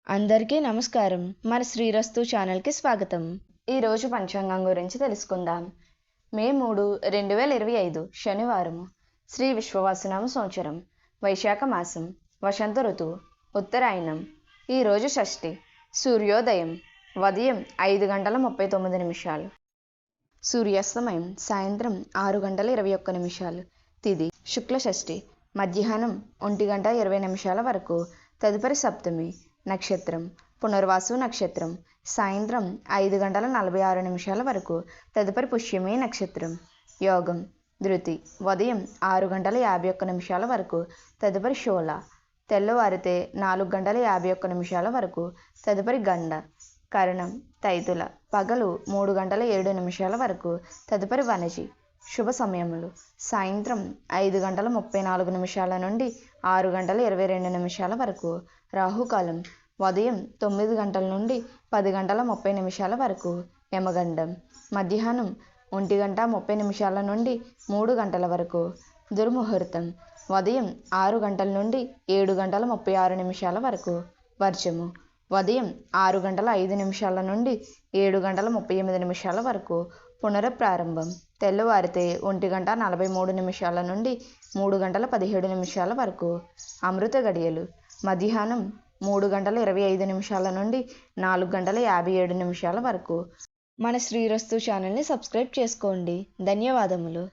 అందరికీ నమస్కారం. మన శ్రీరస్తు ఛానల్కి స్వాగతం. ఈరోజు పంచాంగం గురించి తెలుసుకుందాం. మే 3, 2025 శనివారం. శ్రీ విశ్వవాసనామ సంవత్సరం, వైశాఖ మాసం, వసంత ఋతువు, ఉత్తరాయణం. ఈరోజు షష్ఠి. సూర్యోదయం ఉదయం 5:39. సూర్యాస్తమయం సాయంత్రం 6:21. తిథి శుక్ల షష్ఠి. మధ్యాహ్నం 1:20 వరకు. తదుపరి సప్తమి. నక్షత్రం పునర్వాసు నక్షత్రం. సాయంత్రం 5:46 వరకు. తదుపరి పుష్యమి నక్షత్రం. యోగం ధృతి ఉదయం 6:51 వరకు. తదుపరి షోల. తెల్లవారితే 4:51 వరకు. తదుపరి గండ. కరణం తైతుల. పగలు 3:07 వరకు. తదుపరి వనజి. శుభ సమయములు సాయంత్రం 5:34 నుండి 6:22 వరకు. రాహుకాలం ఉదయం 9 గంటల నుండి 10:30 వరకు. యమగండం మధ్యాహ్నం 1:30 నుండి 3 గంటల వరకు. దుర్ముహూర్తం ఉదయం 6 గంటల నుండి 7:36 వరకు. వర్జము ఉదయం 6:05 నుండి 7:38 వరకు. పునఃప్రారంభం తెల్లవారితే 1:43 నుండి 3:17 వరకు. అమృత గడియలు మధ్యాహ్నం 3:25 నుండి 4:57 వరకు. మన శ్రీరస్తు ఛానల్ని సబ్స్క్రైబ్ చేసుకోండి. ధన్యవాదములు.